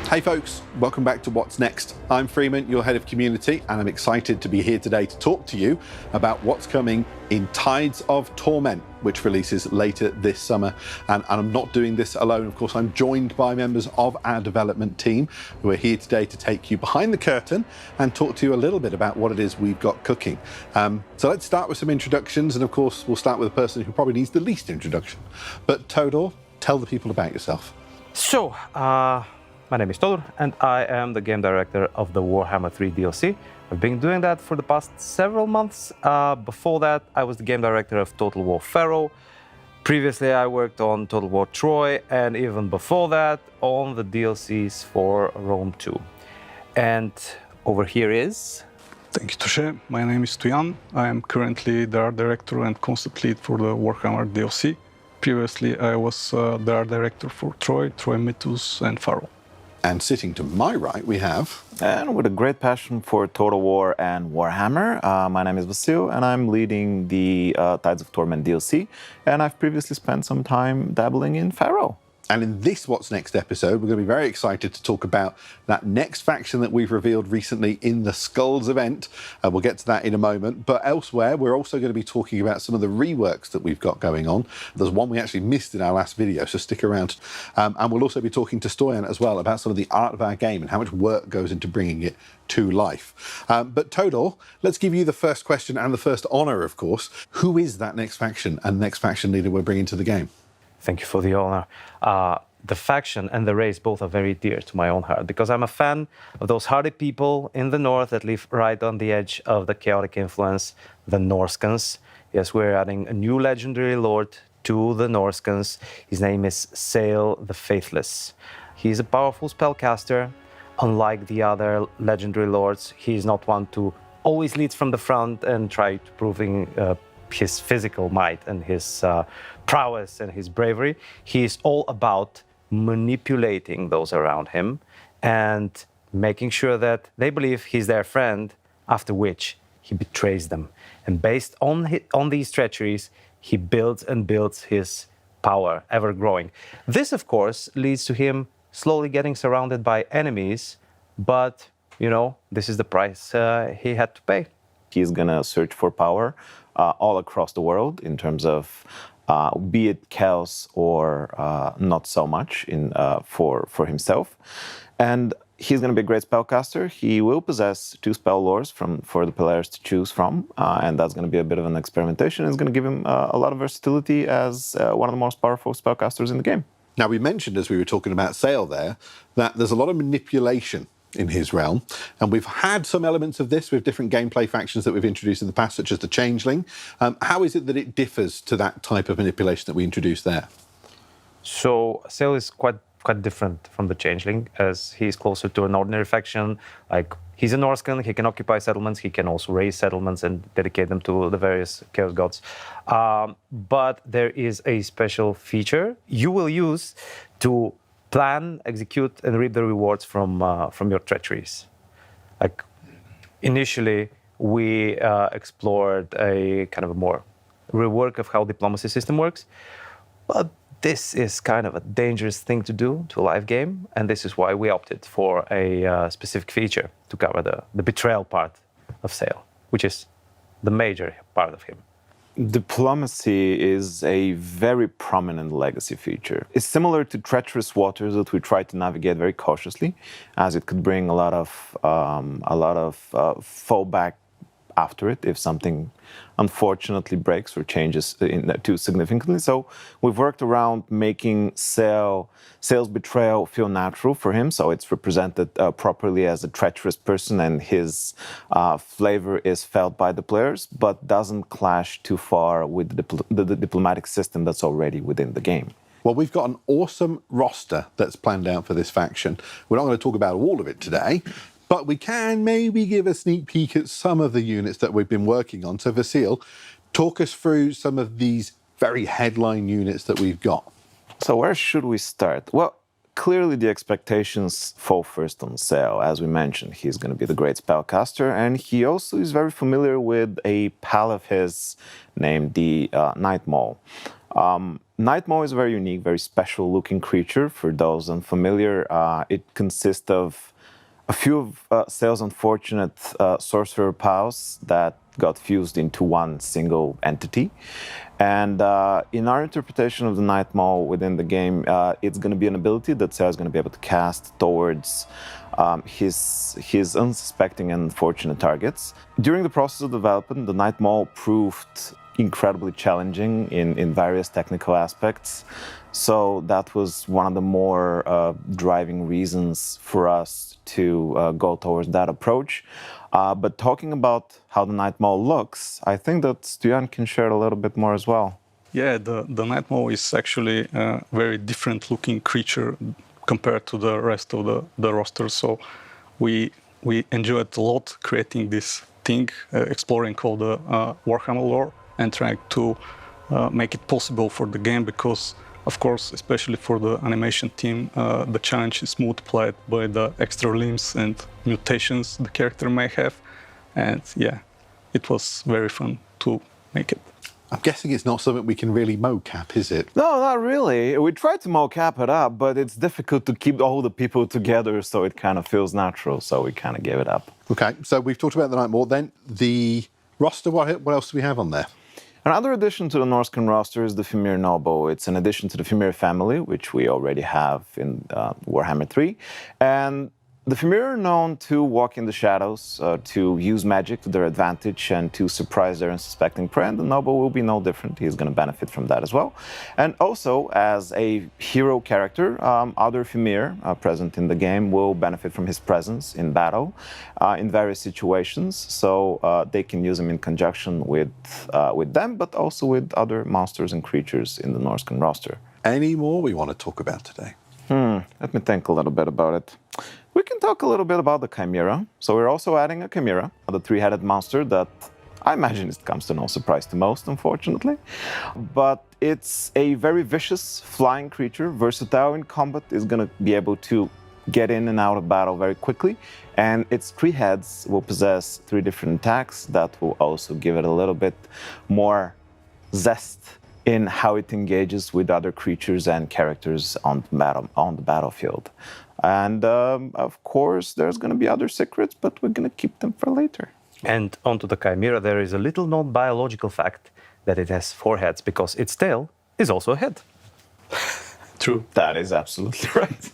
Hey folks, welcome back to What's Next. I'm Freeman, your head of community, and I'm excited to be here today to talk to you about what's coming in Tides of Torment, which releases later this summer. And I'm not doing this alone, of course. I'm joined by members of our development team who are here today to take you behind the curtain and talk to you a little bit about what it is we've got cooking. So let's start with some introductions, and of course we'll start with the person who probably needs the least introduction. But Todor, tell the people about yourself. So, my name is Todor, and I am the game director of the Warhammer 3 DLC. I've been doing that for the past several months. Before that, I was the game director of Total War Pharaoh. Previously, I worked on Total War Troy, and even before that, on the DLCs for Rome 2. And over here is... Thank you, Toshe. My name is Tuyan. I am currently the art director and concept lead for the Warhammer DLC. Previously, I was the art director for Troy Mythos, and Pharaoh. And sitting to my right, we have... And with a great passion for Total War and Warhammer, my name is Vasil, and I'm leading the Tides of Torment DLC. And I've previously spent some time dabbling in Pharaoh. And in this What's Next episode, we're going to be very excited to talk about that next faction that we've revealed recently in the Skulls event. We'll get to that in a moment. But elsewhere, we're also going to be talking about some of the reworks that we've got going on. There's one we actually missed in our last video, so stick around. And we'll also be talking to Stoyan as well about some of the art of our game and how much work goes into bringing it to life. But Todor, let's give you the first question and the first honour, of course. Who is that next faction and next faction leader we're bringing to the game? Thank you for the honor. The faction and the race both are very dear to my own heart because I'm a fan of those hardy people in the north that live right on the edge of the chaotic influence, the Norskans. Yes, we're adding a new legendary lord to the Norskans. His name is Sayl the Faithless. He's a powerful spellcaster. Unlike the other legendary lords, he's not one to always lead from the front and try to proving his physical might and his prowess and his bravery. He is all about manipulating those around him and making sure that they believe he's their friend, after which he betrays them. And based on these treacheries, he builds and builds his power, ever growing. This, of course, leads to him slowly getting surrounded by enemies, but, you know, this is the price he had to pay. He's going to search for power all across the world in terms of be it chaos or not so much for himself. And he's going to be a great spellcaster. He will possess 2 spell lores for the players to choose from, and that's going to be a bit of an experimentation. It's going to give him a lot of versatility as one of the most powerful spellcasters in the game. Now, we mentioned as we were talking about Sayl there, that there's a lot of manipulation in his realm, and we've had some elements of this with different gameplay factions that we've introduced in the past, such as the Changeling. How is it that it differs to that type of manipulation that we introduced there? So Sayl is quite different from the Changeling, as he's closer to an ordinary faction. Like, he's a Norscan, he can occupy settlements, he can also raise settlements and dedicate them to the various chaos gods. But there is a special feature you will use to plan, execute, and reap the rewards from your treacheries. Like, initially, we explored a kind of a more rework of how diplomacy system works, but this is kind of a dangerous thing to do to a live game, and this is why we opted for a specific feature to cover the betrayal part of Sayl, which is the major part of him. Diplomacy is a very prominent legacy feature. It's similar to treacherous waters that we try to navigate very cautiously, as it could bring a lot of fallback after it if something unfortunately breaks or changes too significantly. So we've worked around making Sayl's betrayal feel natural for him, so it's represented properly as a treacherous person, and his flavor is felt by the players, but doesn't clash too far with the diplomatic system that's already within the game. Well, we've got an awesome roster that's planned out for this faction. We're not going to talk about all of it today, but we can maybe give a sneak peek at some of the units that we've been working on. So, Vasil, talk us through some of these very headline units that we've got. So where should we start? Well, clearly the expectations fall first on Sayl. As we mentioned, he's going to be the great spellcaster, and he also is very familiar with a pal of his named the Night Maul. Nightmare is very unique, very special-looking creature. For those unfamiliar, it consists of a few of Sayl's unfortunate sorcerer pals that got fused into one single entity. And in our interpretation of the Night Maul within the game, it's going to be an ability that Sayl is going to be able to cast towards his unsuspecting and unfortunate targets. During the process of development, the Night Maul proved incredibly challenging in various technical aspects. So that was one of the more driving reasons for us to go towards that approach. But talking about how the Night Maul looks, I think that Stoyan can share a little bit more as well. Yeah, the Night Maul is actually a very different looking creature compared to the rest of the roster. So we enjoyed a lot creating this thing, exploring all the Warhammer lore and trying to make it possible for the game, because of course, especially for the animation team, the challenge is multiplied by the extra limbs and mutations the character may have. And yeah, it was very fun to make it. I'm guessing it's not something we can really mocap, is it? No, not really. We tried to mocap it up, but it's difficult to keep all the people together, so it kind of feels natural, so we kind of gave it up. Okay, so we've talked about the Night Maul. Then the roster, what else do we have on there? Another addition to the Norscan roster is the Fimir Noble. It's an addition to the Fimir family, which we already have in Warhammer 3. And the Fimir are known to walk in the shadows, to use magic to their advantage, and to surprise their unsuspecting prey. And the Noble will be no different. He's going to benefit from that as well. And also, as a hero character, other Fimir present in the game will benefit from his presence in battle in various situations. So they can use him in conjunction with them, but also with other monsters and creatures in the Norscan roster. Any more we want to talk about today? Let me think a little bit about it. We can talk a little bit about the Chimera. So we're also adding a Chimera, the three-headed monster that I imagine it comes to no surprise to most, unfortunately. But it's a very vicious flying creature, versatile in combat, is going to be able to get in and out of battle very quickly. And its three heads will possess three different attacks that will also give it a little bit more zest in how it engages with other creatures and characters on the battlefield. And of course, there's going to be other secrets, but we're going to keep them for later. And onto the Chimera, there is a little known biological fact that it has four heads because its tail is also a head. True. That is absolutely right.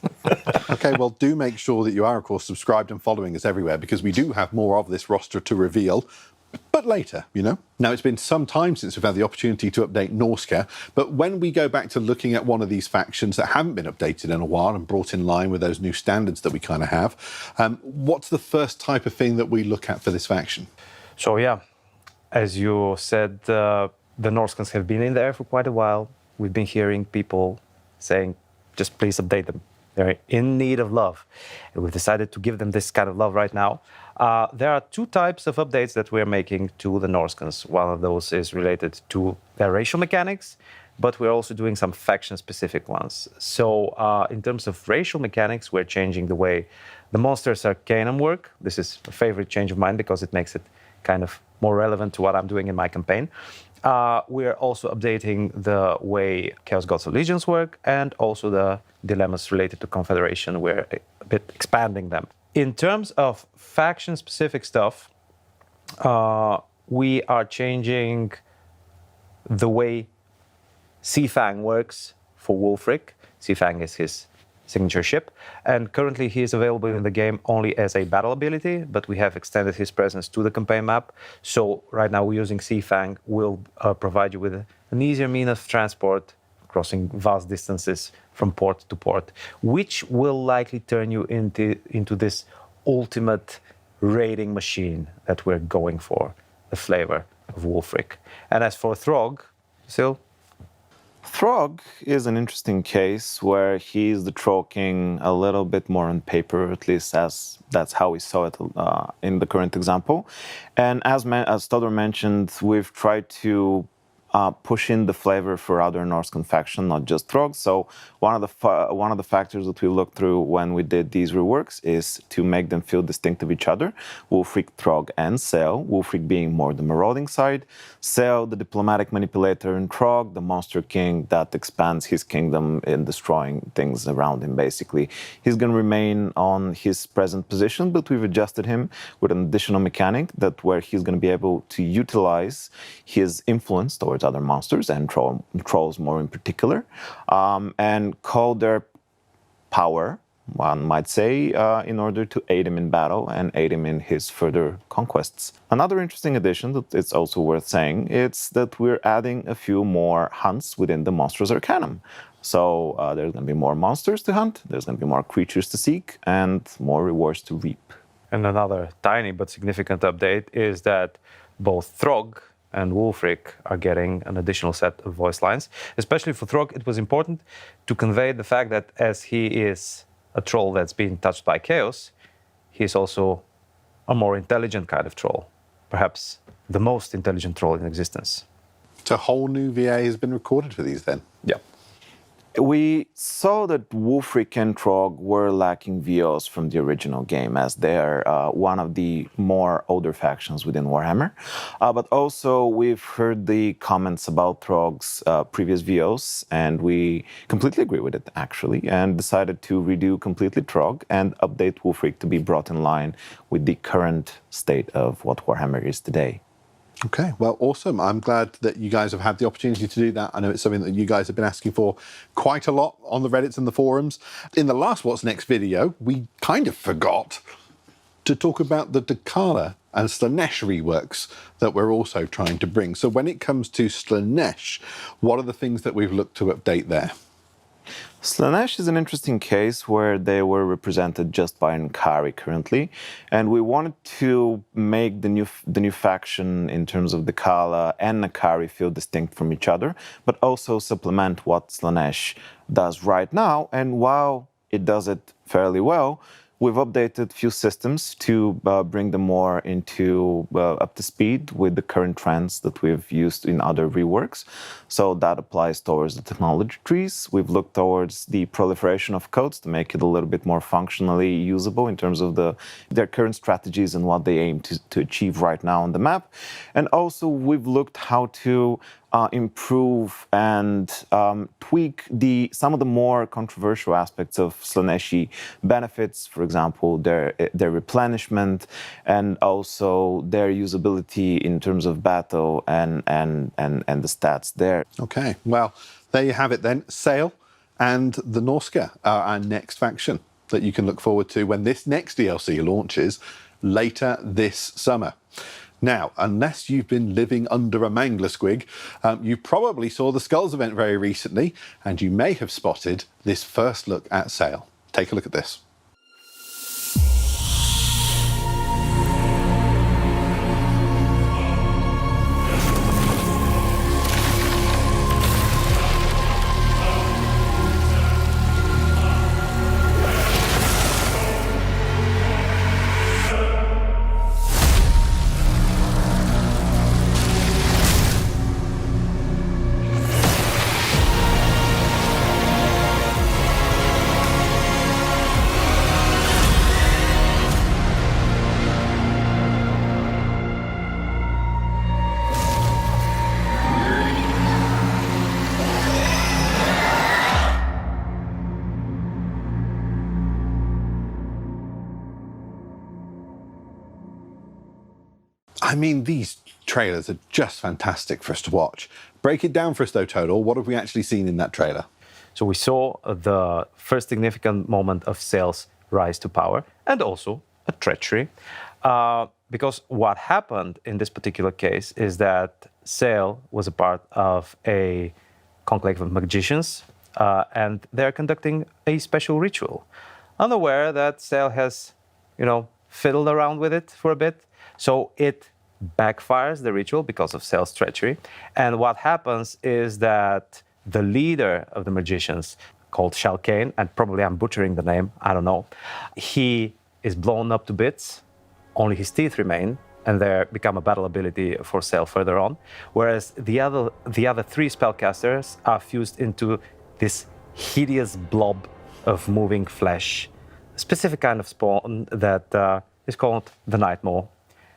Okay, well, do make sure that you are, of course, subscribed and following us everywhere, because we do have more of this roster to reveal. But later, you know. Now, it's been some time since we've had the opportunity to update Norsca, but when we go back to looking at one of these factions that haven't been updated in a while and brought in line with those new standards that we kind of have, what's the first type of thing that we look at for this faction? So yeah, as you said, the Norscans have been in there for quite a while. We've been hearing people saying, just please update them. They're in need of love. And we've decided to give them this kind of love right now. There are two types of updates that we're making to the Norscans. One of those is related to their racial mechanics, but we're also doing some faction-specific ones. So in terms of racial mechanics, we're changing the way the Monsters Arcanum work. This is a favorite change of mine because it makes it kind of more relevant to what I'm doing in my campaign. We're also updating the way Chaos Gods Allegiance work, and also the dilemmas related to Confederation. We're a bit expanding them. In terms of faction-specific stuff, we are changing the way Seafang works for Wulfric. Seafang is his signature ship, and currently he is available in the game only as a battle ability, but we have extended his presence to the campaign map. So right now we're using Seafang. Will provide you with an easier means of transport, crossing vast distances from port to port, which will likely turn you into this ultimate raiding machine that we're going for, the flavor of Wulfric. And as for Throg, Sayl? Throg is an interesting case where he's the Troll King a little bit more on paper, at least as that's how we saw it in the current example. And as Todor mentioned, we've tried to push in the flavor for other Norse confection, not just Throg. So one of the factors that we looked through when we did these reworks is to make them feel distinct of each other. Wulfric, Throg, and Sayl. Wulfric being more the marauding side, Sayl the diplomatic manipulator, and Throg the monster king that expands his kingdom in destroying things around him. Basically, he's going to remain on his present position, but we've adjusted him with an additional mechanic that where he's going to be able to utilize his influence towards other monsters and trolls more in particular, and call their power, one might say, in order to aid him in battle and aid him in his further conquests. Another interesting addition that it's also worth saying is that we're adding a few more hunts within the Monsters Arcanum. So there's going to be more monsters to hunt, there's going to be more creatures to seek, and more rewards to reap. And another tiny but significant update is that both Throg and Wulfric are getting an additional set of voice lines. Especially for Throg, it was important to convey the fact that as he is a troll that's being touched by chaos, he's also a more intelligent kind of troll. Perhaps the most intelligent troll in existence. So a whole new VA has been recorded for these then? Yeah. We saw that Wulfric and Throg were lacking VOs from the original game, as they're one of the more older factions within Warhammer. But also, we've heard the comments about Throg's previous VOs, and we completely agree with it, actually, and decided to redo completely Throg and update Wulfric to be brought in line with the current state of what Warhammer is today. Okay, well, awesome. I'm glad that you guys have had the opportunity to do that. I know it's something that you guys have been asking for quite a lot on the Reddits and the forums. In the last What's Next video, we kind of forgot to talk about the Dakala and Slaanesh reworks that we're also trying to bring. So when it comes to Slaanesh, what are the things that we've looked to update there? Slaanesh is an interesting case where they were represented just by Nkari currently, and we wanted to make the new faction in terms of the Kala and Nkari feel distinct from each other, but also supplement what Slaanesh does right now. And while it does it fairly well, we've updated a few systems to bring them more into up to speed with the current trends that we've used in other reworks. So that applies towards the technology trees. We've looked towards the proliferation of codes to make it a little bit more functionally usable in terms of their current strategies and what they aim to achieve right now on the map. And also we've looked how to improve and tweak some of the more controversial aspects of Slaaneshi benefits, for example, their replenishment and also their usability in terms of battle and the stats there. Okay, well, there you have it then. Sayl and the Norsca are our next faction that you can look forward to when this next DLC launches later this summer. Now, unless you've been living under a mangler squig, you probably saw the Skulls event very recently, and you may have spotted this first look at Sayl. Take a look at this. I mean, these trailers are just fantastic for us to watch. Break it down for us though, Total. What have we actually seen in that trailer? So we saw the first significant moment of Sayl's rise to power and also a treachery. Because what happened in this particular case is that Sayl was a part of a conclave of magicians and they're conducting a special ritual. Unaware that Sayl has, fiddled around with it for a bit. So it backfires the ritual because of Sayl's treachery. And what happens is that the leader of the magicians, called Shalkane, and probably I'm butchering the name, I don't know, he is blown up to bits, only his teeth remain, and they become a battle ability for Sayl further on. Whereas the other three spellcasters are fused into this hideous blob of moving flesh, a specific kind of spawn that is called the Nightmare.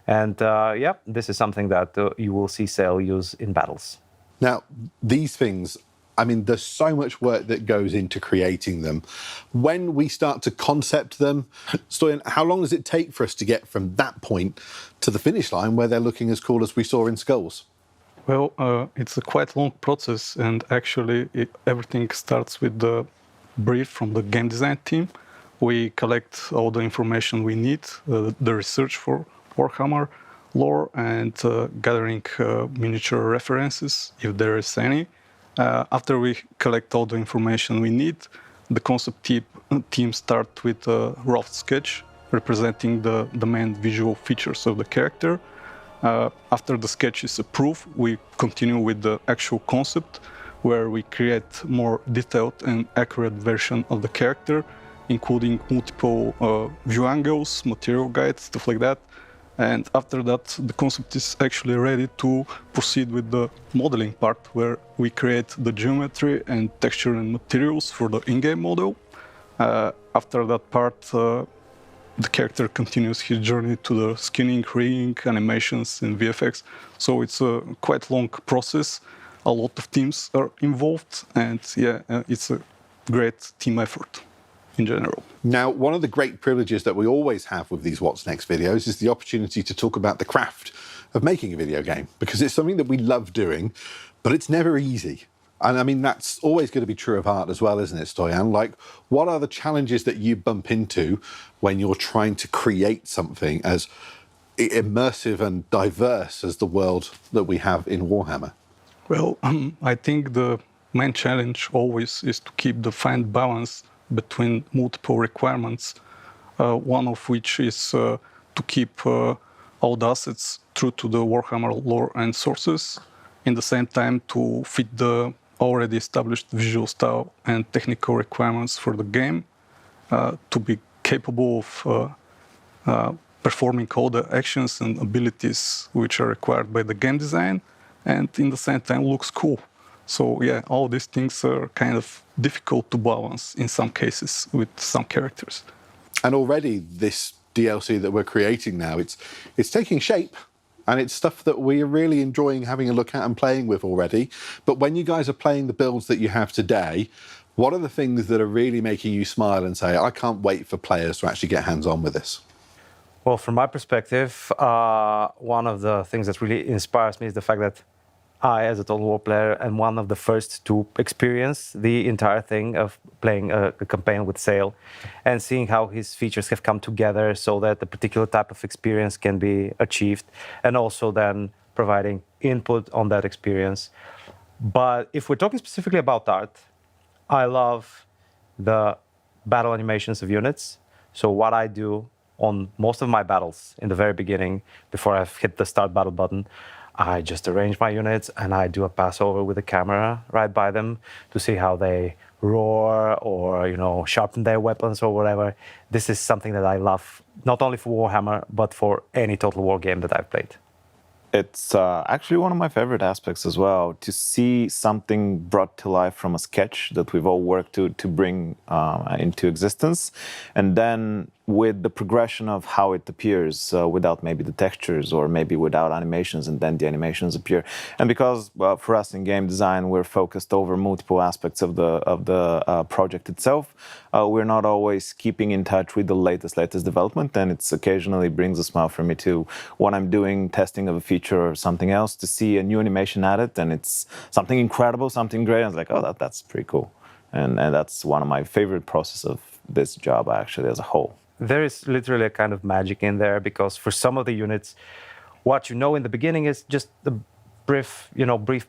And yeah, this is something that you will see Sayl use in battles. Now, these things, I mean, there's so much work that goes into creating them. When we start to concept them, Stoyan, how long does it take for us to get from that point to the finish line where they're looking as cool as we saw in Skulls? Well, it's a quite long process, and actually everything starts with the brief from the game design team. We collect all the information we need, the research for Warhammer lore, and gathering miniature references, if there is any. After we collect all the information we need, the concept team start with a rough sketch representing the main visual features of the character. After the sketch is approved, we continue with the actual concept, where we create more detailed and accurate version of the character, including multiple view angles, material guides, stuff like that. And after that, the concept is actually ready to proceed with the modeling part, where we create the geometry and texture and materials for the in-game model. After that part, the character continues his journey to the skinning, rigging, animations, and VFX. So it's a quite long process. A lot of teams are involved, and yeah, it's a great team effort in general. Now, one of the great privileges that we always have with these What's Next videos is the opportunity to talk about the craft of making a video game, because it's something that we love doing, but it's never easy. And I mean, that's always going to be true of art as well, isn't it, Stoyan? Like, what are the challenges that you bump into when you're trying to create something as immersive and diverse as the world that we have in Warhammer? Well, I think the main challenge always is to keep the fine balance between multiple requirements, one of which is to keep all the assets true to the Warhammer lore and sources, in the same time to fit the already established visual style and technical requirements for the game, to be capable of performing all the actions and abilities which are required by the game design, and in the same time looks cool. So yeah, all these things are kind of difficult to balance in some cases with some characters. And already this DLC that we're creating now, it's taking shape, and it's stuff that we are really enjoying having a look at and playing with already. But when you guys are playing the builds that you have today, what are the things that are really making you smile and say, I can't wait for players to actually get hands-on with this? Well, from my perspective, one of the things that really inspires me is the fact that I, as a Total War player, am one of the first to experience the entire thing of playing a campaign with Sayl and seeing how his features have come together so that a particular type of experience can be achieved, and also then providing input on that experience. But if we're talking specifically about art, I love the battle animations of units. So what I do on most of my battles in the very beginning, before I've hit the start battle button, I just arrange my units and I do a pass over with the camera right by them to see how they roar or, you know, sharpen their weapons or whatever. This is something that I love, not only for Warhammer, but for any Total War game that I've played. It's actually one of my favorite aspects as well, to see something brought to life from a sketch that we've all worked to bring into existence, and then with the progression of how it appears without maybe the textures or maybe without animations, and then the animations appear. And because for us in game design, we're focused over multiple aspects of the project itself, we're not always keeping in touch with the latest development, and it's occasionally brings a smile for me too when I'm doing testing of a feature or something else, to see a new animation added and it's something incredible, something great. I was like, oh, that's pretty cool. And that's one of my favorite processes of this job actually as a whole. There is literally a kind of magic in there, because for some of the units, what you know in the beginning is just the brief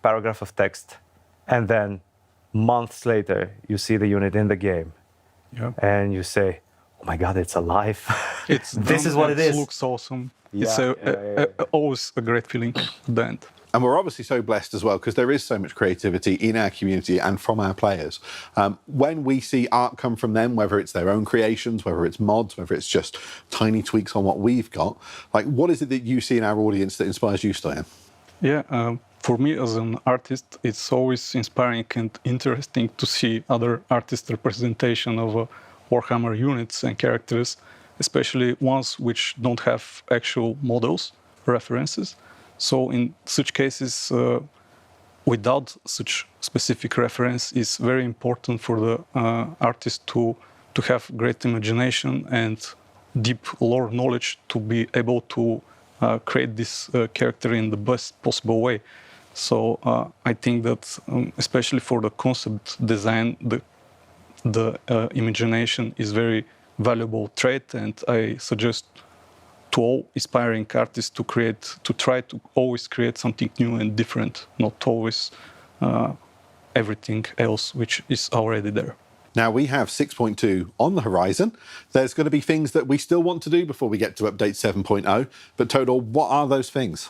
paragraph of text, and then months later you see the unit in the game, and you say, "Oh my God, it's alive! It's this is what it is." It looks awesome. Yeah, It's always a great feeling at the end. And we're obviously so blessed as well because there is so much creativity in our community and from our players. When we see art come from them, whether it's their own creations, whether it's mods, whether it's just tiny tweaks on what we've got, like what is it that you see in our audience that inspires you, Stoyan? Yeah, for me as an artist, it's always inspiring and interesting to see other artist representation of Warhammer units and characters, especially ones which don't have actual models, references. So in such cases, without such specific reference, it's very important for the artist to have great imagination and deep lore knowledge to be able to create this character in the best possible way. So I think that especially for the concept design, the imagination is very valuable trait, and I suggest to all aspiring artists to try to always create something new and different, not always everything else which is already there. Now, we have 6.2 on the horizon. There's going to be things that we still want to do before we get to update 7.0. But Todor, what are those things?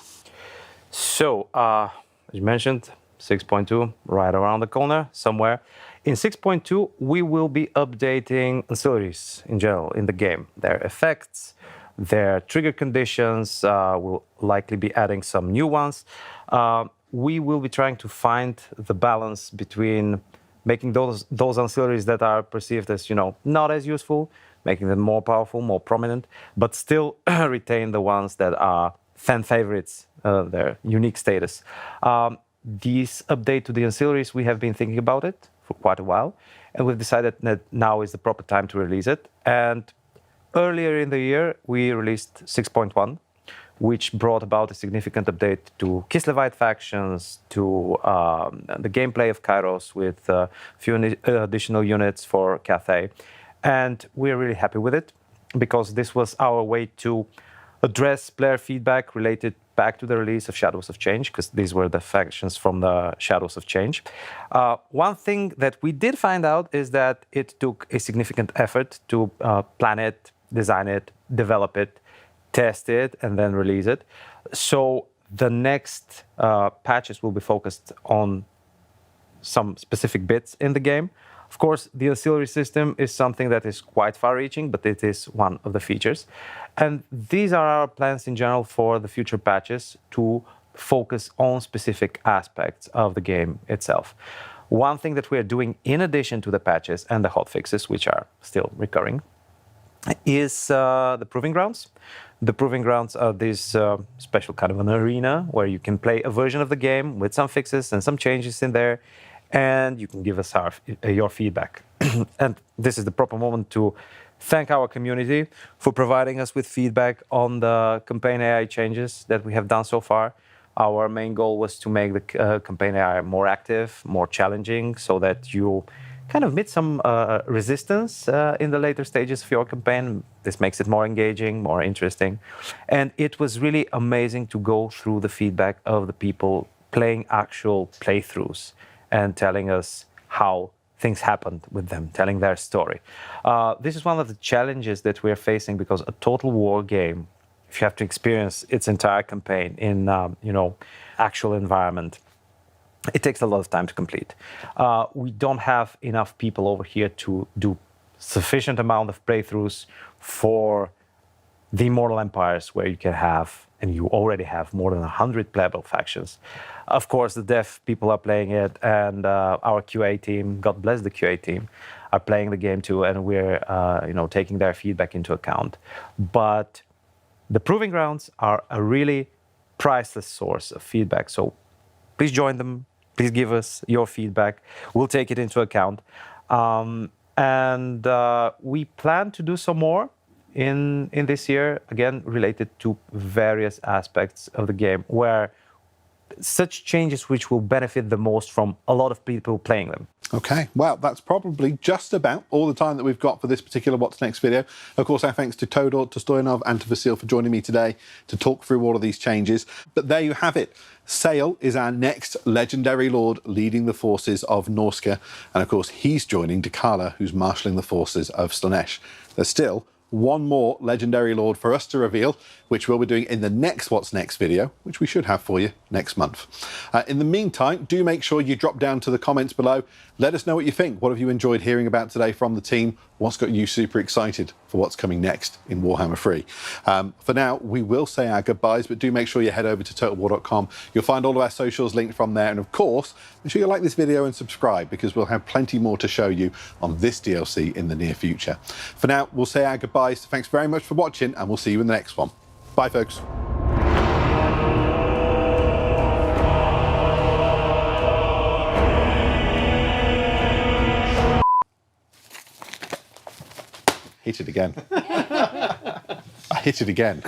So, as you mentioned, 6.2 right around the corner somewhere. In 6.2, we will be updating ancillaries in general in the game. Their effects, their trigger conditions, we'll likely be adding some new ones. We will be trying to find the balance between making those ancillaries that are perceived as, not as useful, making them more powerful, more prominent, but still retain the ones that are fan favorites, their unique status. This update to the ancillaries, we have been thinking about it for quite a while, and we've decided that now is the proper time to release it. And earlier in the year, we released 6.1, which brought about a significant update to Kislevite factions, to the gameplay of Kairos with a few additional units for Cathay. And we're really happy with it because this was our way to address player feedback related back to the release of Shadows of Change, because these were the factions from the Shadows of Change. One thing that we did find out is that it took a significant effort to plan it, design it, develop it, test it, and then release it. So the next patches will be focused on some specific bits in the game. Of course, the ancillary system is something that is quite far-reaching, but it is one of the features. And these are our plans in general for the future patches to focus on specific aspects of the game itself. One thing that we are doing in addition to the patches and the hotfixes, which are still recurring, is the Proving Grounds. The Proving Grounds are this special kind of an arena where you can play a version of the game with some fixes and some changes in there, and you can give us your feedback. And this is the proper moment to thank our community for providing us with feedback on the campaign AI changes that we have done so far. Our main goal was to make the campaign AI more active, more challenging, so that you kind of meet some resistance in the later stages of your campaign. This makes it more engaging, more interesting. And it was really amazing to go through the feedback of the people playing actual playthroughs and telling us how things happened with them, telling their story. This is one of the challenges that we're facing, because a total war game, if you have to experience its entire campaign in actual environment, it takes a lot of time to complete. We don't have enough people over here to do sufficient amount of playthroughs for the Immortal Empires, where you can have, and you already have, more than 100 playable factions. Of course, the dev people are playing it, and our QA team, God bless the QA team, are playing the game too, and we're taking their feedback into account. But the Proving Grounds are a really priceless source of feedback. So please join them. Please give us your feedback. We'll take it into account. And we plan to do some more in this year, again, related to various aspects of the game, where such changes which will benefit the most from a lot of people playing them. Okay, well, that's probably just about all the time that we've got for this particular What's Next video. Of course, our thanks to Todor, to Stoyanov, and to Vasil for joining me today to talk through all of these changes. But there you have it. Sayl is our next legendary lord leading the forces of Norsca. And of course, he's joining Dakala, who's marshalling the forces of Slaanesh. There's still one more legendary lord for us to reveal, which we'll be doing in the next What's Next video, which we should have for you next month. In the meantime, do make sure you drop down to the comments below. Let us know what you think. What have you enjoyed hearing about today from the team? What's got you super excited for what's coming next in Warhammer 3? For now, we will say our goodbyes, but do make sure you head over to totalwar.com. You'll find all of our socials linked from there. And of course, make sure you like this video and subscribe, because we'll have plenty more to show you on this DLC in the near future. For now, we'll say our goodbyes. Thanks very much for watching, and we'll see you in the next one. Bye, folks. Hit it again. I hit it again.